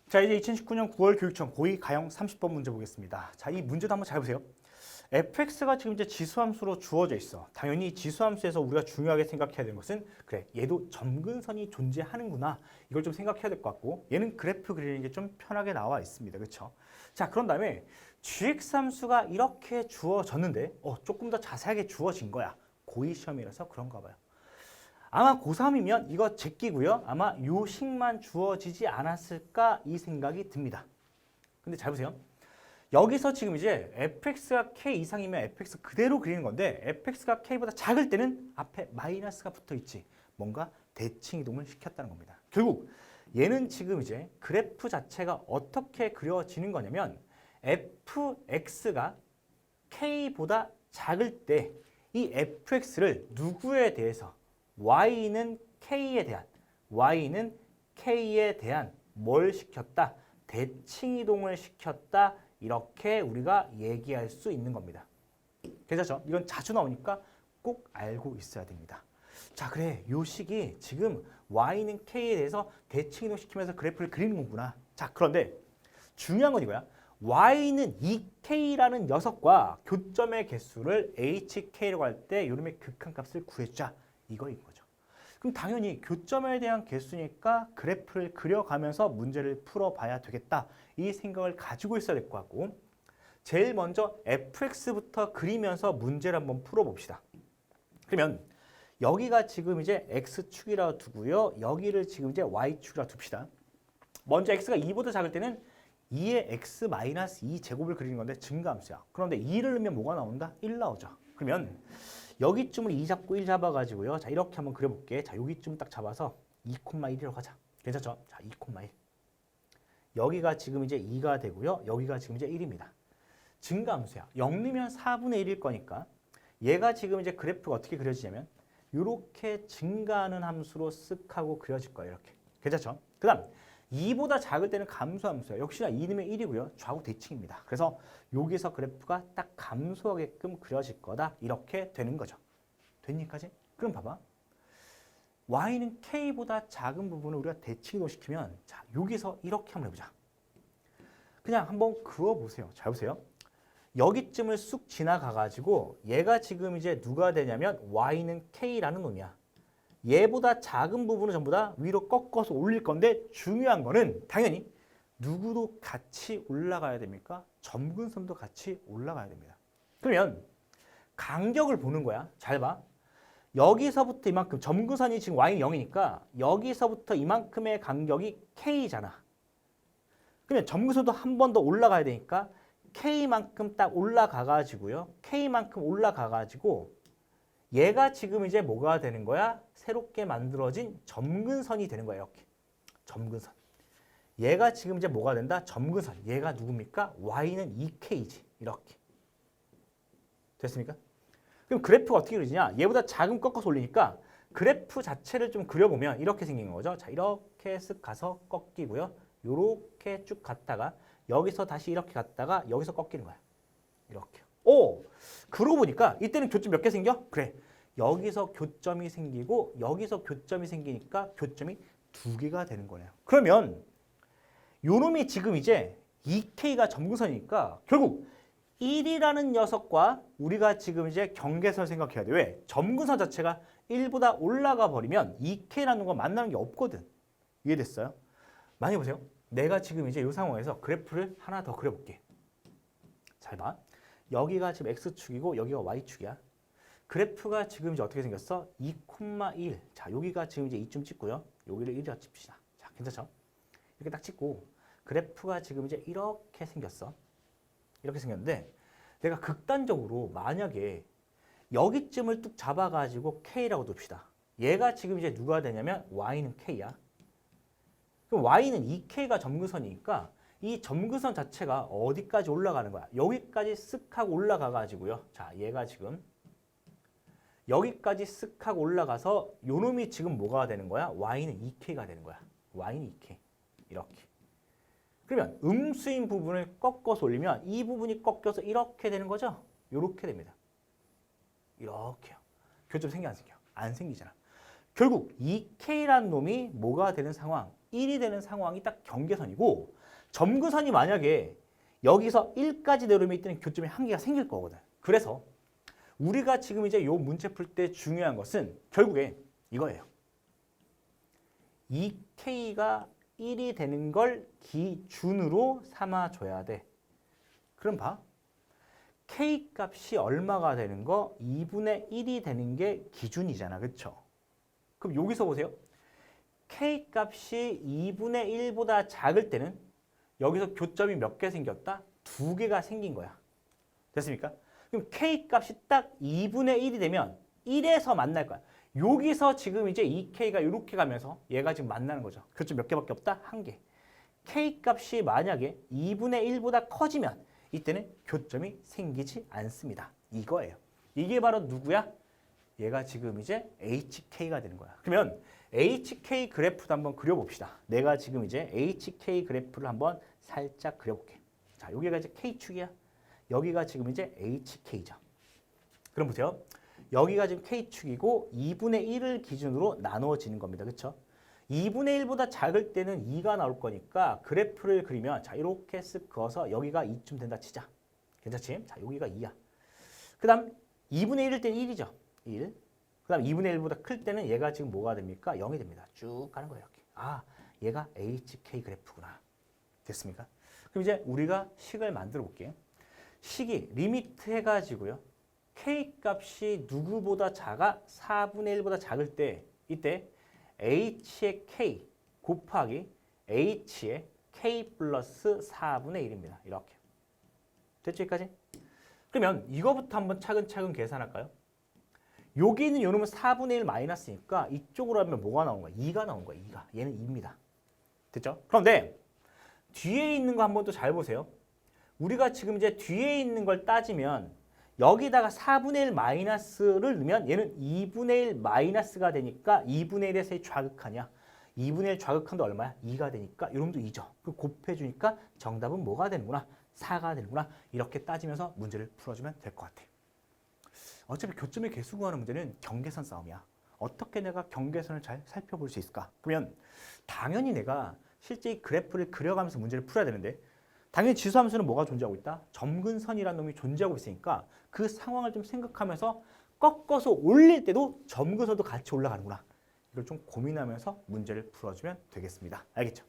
자, 이제 2019년 9월 교육청 고2 가형 30번 문제 보겠습니다. 자, 이 문제도 한번 잘 보세요. fx가 지금 이제 지수함수로 주어져 있어. 당연히 지수함수에서 우리가 중요하게 생각해야 되는 것은 그래, 얘도 점근선이 존재하는구나. 이걸 좀 생각해야 될 것 같고 얘는 그래프 그리는 게 좀 편하게 나와 있습니다. 그렇죠? 자, 그런 다음에 gx함수가 이렇게 주어졌는데 조금 더 자세하게 주어진 거야. 고2 시험이라서 그런가 봐요. 아마 고3이면 이거 제끼고요. 아마 요 식만 주어지지 않았을까 이 생각이 듭니다. 근데 잘 보세요. 여기서 지금 이제 fx가 k 이상이면 fx 그대로 그리는 건데 fx가 k보다 작을 때는 앞에 마이너스가 붙어 있지. 뭔가 대칭 이동을 시켰다는 겁니다. 결국 얘는 지금 이제 그래프 자체가 어떻게 그려지는 거냐면 fx가 k보다 작을 때 이 fx를 누구에 대해서 y는 k에 대한 뭘 시켰다? 대칭 이동을 시켰다. 이렇게 우리가 얘기할 수 있는 겁니다. 괜찮죠? 이건 자주 나오니까 꼭 알고 있어야 됩니다. 자, 그래. 요 식이 지금 y는 k에 대해서 대칭 이동 시키면서 그래프를 그리는 거구나. 자, 그런데 중요한 건 이거야. y는 2k라는 녀석과 교점의 개수를 hk라고 할 때 요놈의 극한값을 구해주자. 이거인 거죠. 그럼 당연히 교점에 대한 개수니까 그래프를 그려가면서 문제를 풀어봐야 되겠다. 이 생각을 가지고 있어야 될 것 같고 제일 먼저 fx부터 그리면서 문제를 한번 풀어봅시다. 그러면 여기가 지금 이제 x축이라고 두고요. 여기를 지금 이제 y축이라고 둡시다. 먼저 x가 2보다 작을 때는 2의 x-2 제곱을 그리는 건데 증가함수야. 그런데 2를 넣으면 뭐가 나온다? 1 나오죠. 그러면 여기쯤을 2 잡고 1 잡아가지고요. 자, 이렇게 한번 그려볼게. 자, 여기쯤 딱 잡아서 2,1이라고 하자. 괜찮죠? 자, 2,1. 여기가 지금 이제 2가 되고요. 여기가 지금 이제 1입니다. 증가함수야. 0 넣으면 4분의 1일 거니까 얘가 지금 이제 그래프가 어떻게 그려지냐면 이렇게 증가하는 함수로 쓱 하고 그려질 거예요. 이렇게. 괜찮죠? 그 다음 2보다 작을 때는 감소함수야. 역시나 2 넣으면 1이고요. 좌우 대칭입니다. 그래서 여기서 그래프가 딱 감소하게끔 그려질 거다. 이렇게 되는 거죠. 됐니까지? 그럼 봐봐. y는 k보다 작은 부분을 우리가 대칭 이동시키면 자, 여기서 이렇게 한번 해보자. 그냥 한번 그어보세요. 잘 보세요. 여기쯤을 쑥 지나가가지고 얘가 지금 이제 누가 되냐면 y는 k라는 놈이야. 얘보다 작은 부분은 전부 다 위로 꺾어서 올릴 건데 중요한 거는 당연히 누구도 같이 올라가야 됩니까? 점근선도 같이 올라가야 됩니다. 그러면 간격을 보는 거야. 잘 봐. 여기서부터 이만큼 점근선이 지금 y는 0이니까 여기서부터 이만큼의 간격이 k잖아. 그러면 점근선도 한 번 더 올라가야 되니까 k만큼 딱 올라가가지고요. k만큼 올라가가지고 얘가 지금 이제 뭐가 되는 거야? 새롭게 만들어진 점근선이 되는 거야. 이렇게. 점근선. 얘가 지금 이제 뭐가 된다? 점근선. 얘가 누굽니까? y는 2k지. 이렇게. 됐습니까? 그럼 그래프가 어떻게 그려지냐? 얘보다 작은 꺾어서 올리니까 그래프 자체를 좀 그려보면 이렇게 생긴 거죠. 자, 이렇게 쓱 가서 꺾이고요. 요렇게 쭉 갔다가 여기서 다시 이렇게 갔다가 여기서 꺾이는 거야. 이렇게. 오! 그러고 보니까 이때는 교점 몇 개 생겨? 그래. 여기서 교점이 생기고 여기서 교점이 생기니까 교점이 2개가 되는 거네요. 그러면 요놈이 지금 이제 2K가 점근선이니까 결국 1이라는 녀석과 우리가 지금 이제 경계선을 생각해야 돼. 왜? 점근선 자체가 1보다 올라가 버리면 2K라는 거 만나는 게 없거든. 이해됐어요? 많이 보세요. 내가 지금 이제 이 상황에서 그래프를 하나 더 그려볼게. 잘 봐. 여기가 지금 X축이고 여기가 Y축이야. 그래프가 지금 이제 어떻게 생겼어? 2,1. 자, 여기가 지금 이제 2점 찍고요. 여기를 1이라 칩시다. 자, 괜찮죠? 이렇게 딱 찍고 그래프가 지금 이제 이렇게 생겼어. 이렇게 생겼는데 내가 극단적으로 만약에 여기쯤을 뚝 잡아가지고 K라고 둡시다. 얘가 지금 이제 누가 되냐면 Y는 K야. 그럼 Y는 2K가 점근선이니까 이 점근선 자체가 어디까지 올라가는 거야? 여기까지 쓱 하고 올라가가지고요. 자, 얘가 지금 여기까지 쓱 하고 올라가서 요놈이 지금 뭐가 되는 거야? y는 2k가 되는 거야. y는 2k. 이렇게. 그러면 음수인 부분을 꺾어서 올리면 이 부분이 꺾여서 이렇게 되는 거죠? 이렇게 됩니다. 이렇게요. 교점 생겨 안 생겨? 안 생기잖아. 결국 2k라는 놈이 뭐가 되는 상황? 1이 되는 상황이 딱 경계선이고 점근선이 만약에 여기서 1까지 내려오면 이때는 교점의 한계가 생길 거거든. 그래서 우리가 지금 이제 요 문제 풀 때 중요한 것은 결국에 이거예요. 2K가 1이 되는 걸 기준으로 삼아줘야 돼. 그럼 봐. K 값이 얼마가 되는 거? 2분의 1이 되는 게 기준이잖아. 그쵸? 그럼 여기서 보세요. K 값이 2분의 1보다 작을 때는 여기서 교점이 몇 개 생겼다? 2개가 생긴 거야. 됐습니까? 그럼 K 값이 딱 2분의 1이 되면 1에서 만날 거야. 여기서 지금 이제 2K가 이렇게 가면서 얘가 지금 만나는 거죠. 교점 몇 개밖에 없다? 1개. K 값이 만약에 2분의 1보다 커지면 이때는 교점이 생기지 않습니다. 이거예요. 이게 바로 누구야? 얘가 지금 이제 HK가 되는 거야. 그러면 HK 그래프도 한번 그려봅시다. 내가 지금 이제 HK 그래프를 한번 살짝 그려볼게. 자, 여기가 이제 K축이야. 여기가 지금 이제 HK죠. 그럼 보세요. 여기가 지금 K축이고 2분의 1을 기준으로 나누어지는 겁니다. 그렇죠? 2분의 1보다 작을 때는 2가 나올 거니까 그래프를 그리면 자 이렇게 쓱 그어서 여기가 2쯤 된다 치자. 괜찮지? 자 여기가 2야. 그 다음 2분의 1일 때는 1이죠. 1. 그 다음 2분의 1보다 클 때는 얘가 지금 뭐가 됩니까? 0이 됩니다. 쭉 가는 거예요. 이렇게. 아 얘가 HK 그래프구나. 됐습니까? 그럼 이제 우리가 식을 만들어 볼게요. 식이 리미트 해가지고요. K 값이 누구보다 작아? 4분의 1보다 작을 때 이때 H의 K 곱하기 H의 K 플러스 4분의 1입니다. 이렇게. 됐죠? 여기까지? 그러면 이거부터 한번 차근차근 계산할까요? 여기 있는 요놈은 4분의 1 마이너스니까 이쪽으로 하면 뭐가 나온 거야? 2가 나온 거야. 2가. 얘는 2입니다. 됐죠? 그런데 뒤에 있는 거 한번 또 잘 보세요. 우리가 지금 이제 뒤에 있는 걸 따지면 여기다가 4분의 1 마이너스를 넣으면 얘는 2분의 1 마이너스가 되니까 2분의 1에서의 좌극하냐? 2분의 1 좌극한도 얼마야? 2가 되니까 이놈도 2죠. 그 곱해주니까 정답은 뭐가 되는구나? 4가 되는구나. 이렇게 따지면서 문제를 풀어주면 될 것 같아. 어차피 교점의 개수 구하는 문제는 경계선 싸움이야. 어떻게 내가 경계선을 잘 살펴볼 수 있을까? 그러면 당연히 내가 실제 이 그래프를 그려가면서 문제를 풀어야 되는데 당연히 지수함수는 뭐가 존재하고 있다? 점근선이라는 놈이 존재하고 있으니까 그 상황을 좀 생각하면서 꺾어서 올릴 때도 점근선도 같이 올라가는구나. 이걸 좀 고민하면서 문제를 풀어주면 되겠습니다. 알겠죠?